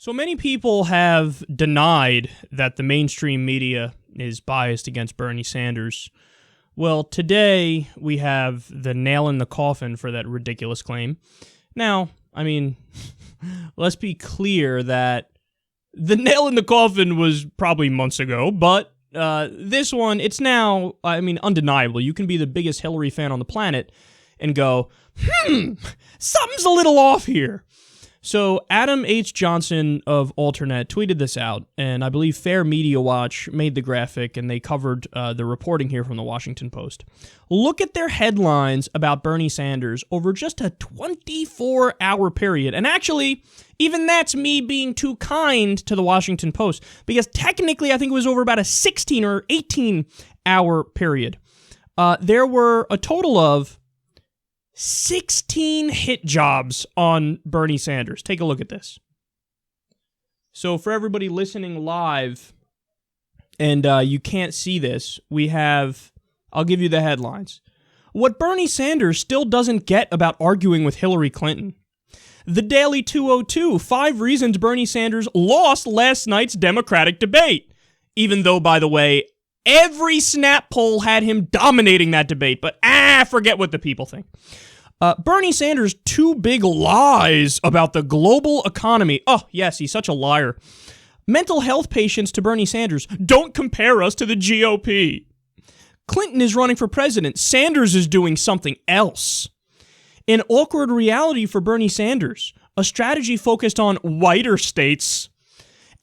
So many people have denied that the mainstream media is biased against Bernie Sanders. Well, today we have the nail in the coffin for that ridiculous claim. Now, I mean, let's be clear that the nail in the coffin was probably months ago, but this one, it's now, undeniable. You can be the biggest Hillary fan on the planet and go, something's a little off here. So Adam H. Johnson of Alternet tweeted this out, and I believe Fair Media Watch made the graphic, and they covered the reporting here from the Washington Post. Look at their headlines about Bernie Sanders over just a 24-hour period. And actually, even that's me being too kind to the Washington Post, because technically I think it was over about a 16 or 18-hour period. There were a total of 16 hit jobs on Bernie Sanders. Take a look at this. So for everybody listening live, and you can't see this, we have, I'll give you the headlines. What Bernie Sanders still doesn't get about arguing with Hillary Clinton. The Daily 202, 5 reasons Bernie Sanders lost last night's Democratic debate. Even though, by the way, every snap poll had him dominating that debate, but forget what the people think. Bernie Sanders' 2 big lies about the global economy. Oh, yes, he's such a liar. Mental health patients to Bernie Sanders. Don't compare us to the GOP. Clinton is running for president. Sanders is doing something else. An awkward reality for Bernie Sanders. A strategy focused on whiter states.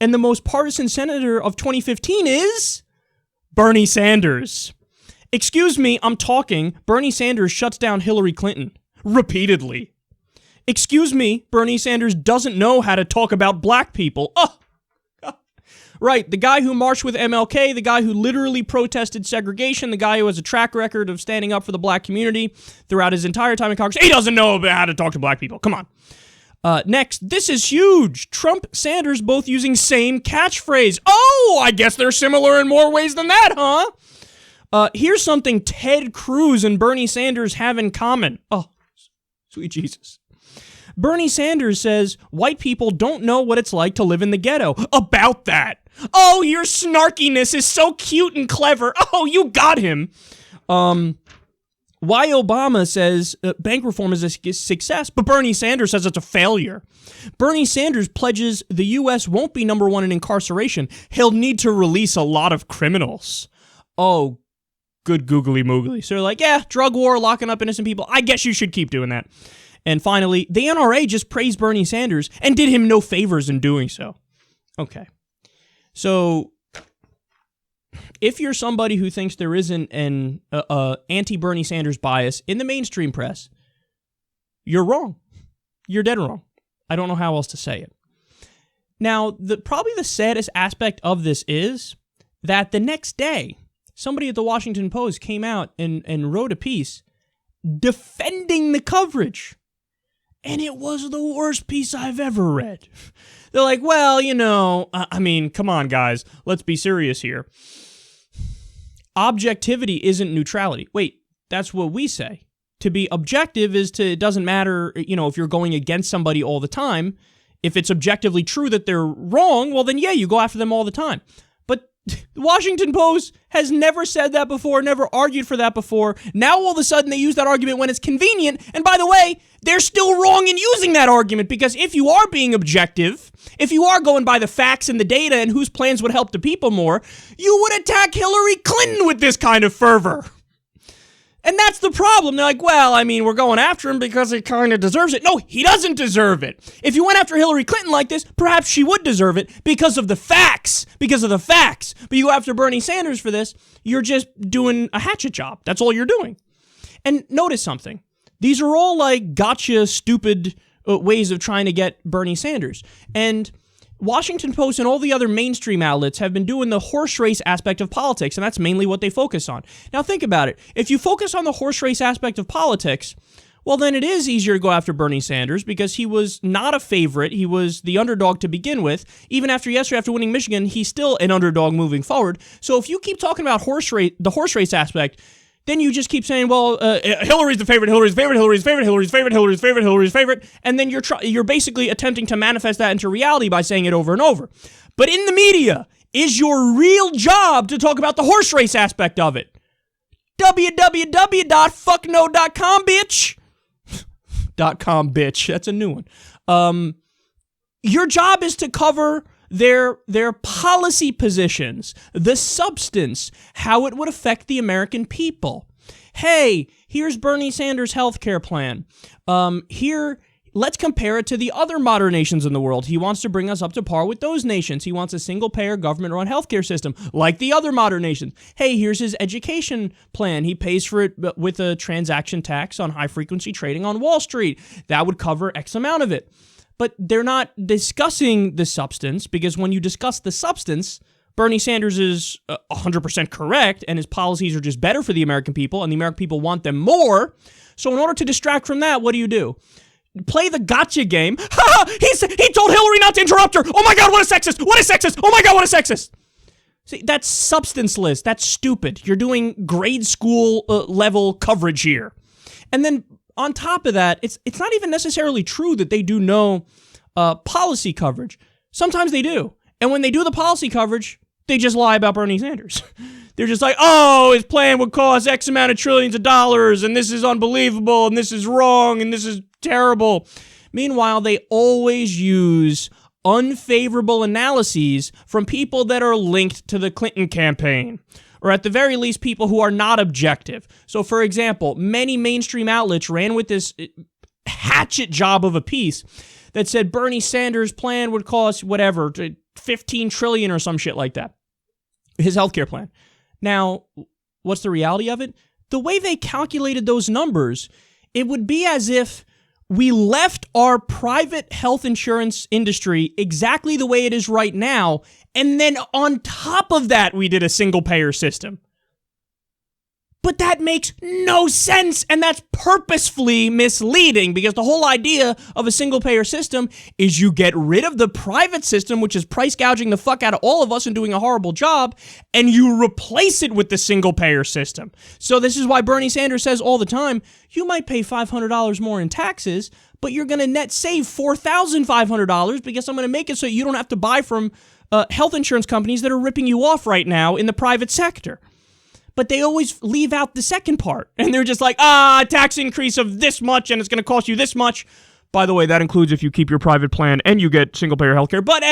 And the most partisan senator of 2015 is Bernie Sanders. Excuse me, I'm talking. Bernie Sanders shuts down Hillary Clinton. Repeatedly. Excuse me, Bernie Sanders doesn't know how to talk about black people. Right, the guy who marched with MLK, the guy who literally protested segregation, the guy who has a track record of standing up for the black community throughout his entire time in Congress. He doesn't know how to talk to black people. Come on. Next, this is huge. Trump, Sanders both using same catchphrase. Oh, I guess they're similar in more ways than that, huh? Here's something Ted Cruz and Bernie Sanders have in common. Oh, sweet Jesus. Bernie Sanders says white people don't know what it's like to live in the ghetto. About that. Oh, your snarkiness is so cute and clever. Oh, you got him. Why Obama says bank reform is a success, but Bernie Sanders says it's a failure. Bernie Sanders pledges the U.S. won't be number 1 in incarceration. He'll need to release a lot of criminals. Oh, good googly moogly. So they're like, yeah, drug war, locking up innocent people. I guess you should keep doing that. And finally, the NRA just praised Bernie Sanders and did him no favors in doing so. Okay. So if you're somebody who thinks there isn't an anti-Bernie Sanders bias in the mainstream press, you're wrong. You're dead wrong. I don't know how else to say it. Now, probably the saddest aspect of this is that the next day, somebody at the Washington Post came out and wrote a piece defending the coverage. And it was the worst piece I've ever read. They're like, well, come on, guys. Let's be serious here. Objectivity isn't neutrality. Wait, that's what we say. To be objective it doesn't matter, if you're going against somebody all the time. If it's objectively true that they're wrong, well, then yeah, you go after them all the time. The Washington Post has never said that before, never argued for that before. Now all of a sudden they use that argument when it's convenient. And by the way, they're still wrong in using that argument, because if you are being objective, if you are going by the facts and the data and whose plans would help the people more, you would attack Hillary Clinton with this kind of fervor. And that's the problem. They're like, well, we're going after him because he kind of deserves it. No, he doesn't deserve it. If you went after Hillary Clinton like this, perhaps she would deserve it because of the facts. But you go after Bernie Sanders for this, you're just doing a hatchet job. That's all you're doing. And notice something. These are all like gotcha, stupid ways of trying to get Bernie Sanders. And Washington Post and all the other mainstream outlets have been doing the horse race aspect of politics, and that's mainly what they focus on. Now think about it. If you focus on the horse race aspect of politics, well, then it is easier to go after Bernie Sanders because he was not a favorite. He was the underdog to begin with. Even after yesterday, after winning Michigan, he's still an underdog moving forward. So if you keep talking about the horse race aspect, then you just keep saying, well, Hillary's the favorite, Hillary's favorite, Hillary's favorite, Hillary's favorite, Hillary's favorite, Hillary's favorite, and then you're basically attempting to manifest that into reality by saying it over and over. But in the media is your real job to talk about the horse race aspect of it. www.fuckno.com, bitch. .com, bitch. That's a new one. Your job is to cover their policy positions, the substance, how it would affect the American people. Hey, here's Bernie Sanders' healthcare plan. Let's compare it to the other modern nations in the world. He wants to bring us up to par with those nations. He wants a single-payer, government-run healthcare system like the other modern nations. Hey, here's his education plan. He pays for it with a transaction tax on high-frequency trading on Wall Street. That would cover X amount of it. But they're not discussing the substance, because when you discuss the substance, Bernie Sanders is 100% correct, and his policies are just better for the American people, and the American people want them more. So in order to distract from that, what do? Play the gotcha game. He told Hillary not to interrupt her. Oh my God, what a sexist. What a sexist. Oh my God, what a sexist. See, that's substanceless. That's stupid. You're doing grade school level coverage here. And then on top of that, it's not even necessarily true that they do no policy coverage. Sometimes they do. And when they do the policy coverage, they just lie about Bernie Sanders. They're just like, oh, his plan would cost X amount of trillions of dollars, and this is unbelievable, and this is wrong, and this is terrible. Meanwhile, they always use unfavorable analyses from people that are linked to the Clinton campaign, or at the very least, people who are not objective. So, for example, many mainstream outlets ran with this hatchet job of a piece that said Bernie Sanders' plan would cost whatever, 15 trillion or some shit like that. His healthcare plan. Now, what's the reality of it? The way they calculated those numbers, it would be as if we left our private health insurance industry exactly the way it is right now, and then on top of that, we did a single-payer system. But that makes no sense, and that's purposefully misleading, because the whole idea of a single-payer system is you get rid of the private system, which is price gouging the fuck out of all of us and doing a horrible job, and you replace it with the single-payer system. So this is why Bernie Sanders says all the time, you might pay $500 more in taxes, but you're going to net save $4,500 because I'm going to make it so you don't have to buy from health insurance companies that are ripping you off right now in the private sector. But they always leave out the second part. And they're just like, tax increase of this much, and it's going to cost you this much. By the way, that includes if you keep your private plan and you get single-payer healthcare. But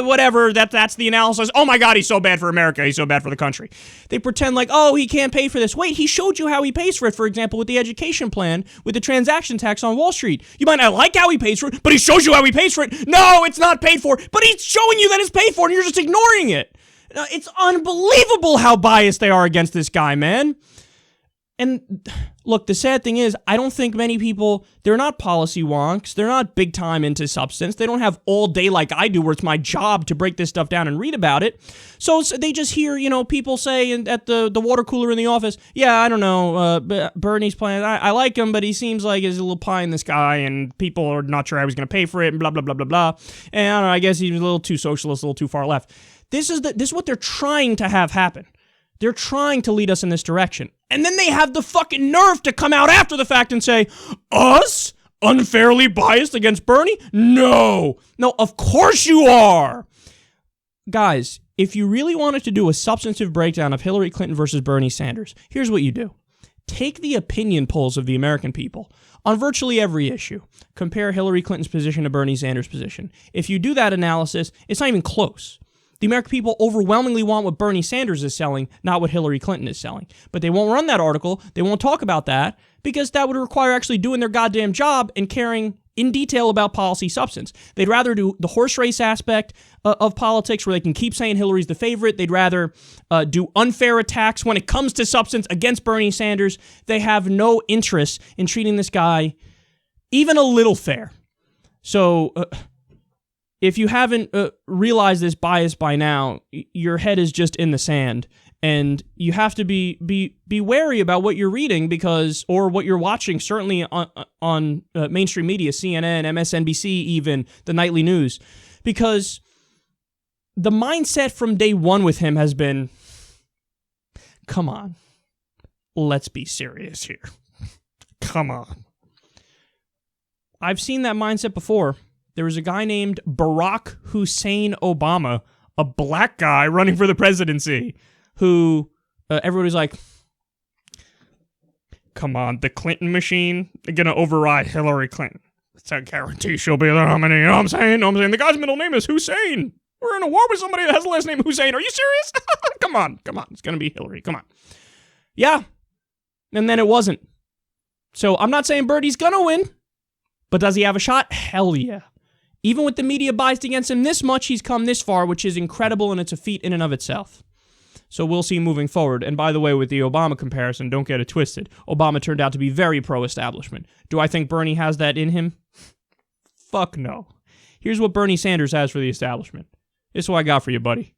whatever, that's the analysis. Oh my God, he's so bad for America. He's so bad for the country. They pretend like, oh, he can't pay for this. Wait, he showed you how he pays for it, for example, with the education plan, with the transaction tax on Wall Street. You might not like how he pays for it, but he shows you how he pays for it. No, it's not paid for, but he's showing you that it's paid for, and you're just ignoring it. It's unbelievable how biased they are against this guy, man. And look, the sad thing is, I don't think many people, they're not policy wonks. They're not big time into substance. They don't have all day like I do, where it's my job to break this stuff down and read about it. So they just hear, people say at the water cooler in the office, yeah, I don't know, Bernie's plan, I like him, but he seems like he's a little pie in the sky, and people are not sure how he's going to pay for it, and blah, blah, blah, blah, blah. And I don't know, I guess he's a little too socialist, a little too far left. This is what they're trying to have happen. They're trying to lead us in this direction. And then they have the fucking nerve to come out after the fact and say, us? Unfairly biased against Bernie? No, of course you are. Guys, if you really wanted to do a substantive breakdown of Hillary Clinton versus Bernie Sanders, here's what you do. Take the opinion polls of the American people on virtually every issue. Compare Hillary Clinton's position to Bernie Sanders' position. If you do that analysis, it's not even close. The American people overwhelmingly want what Bernie Sanders is selling, not what Hillary Clinton is selling. But they won't run that article. They won't talk about that, because that would require actually doing their goddamn job and caring in detail about policy substance. They'd rather do the horse race aspect of politics, where they can keep saying Hillary's the favorite. They'd rather do unfair attacks when it comes to substance against Bernie Sanders. They have no interest in treating this guy even a little fair. So if you haven't realized this bias by now, your head is just in the sand, and you have to be wary about what you're reading, or what you're watching, certainly on mainstream media, CNN, MSNBC, even the nightly news, because the mindset from day one with him has been, come on, let's be serious here. Come on. I've seen that mindset before. There was a guy named Barack Hussein Obama, a black guy running for the presidency, who everybody's like, come on, the Clinton machine, they're going to override Hillary Clinton. It's a guarantee she'll be the nominee. You know what I'm saying? The guy's middle name is Hussein. We're in a war with somebody that has the last name Hussein. Are you serious? Come on. It's going to be Hillary. Come on. Yeah. And then it wasn't. So I'm not saying Bernie's going to win, but does he have a shot? Hell yeah. Even with the media biased against him this much, he's come this far, which is incredible, and it's a feat in and of itself. So we'll see moving forward. And by the way, with the Obama comparison, don't get it twisted. Obama turned out to be very pro-establishment. Do I think Bernie has that in him? Fuck no. Here's what Bernie Sanders has for the establishment. This is what I got for you, buddy.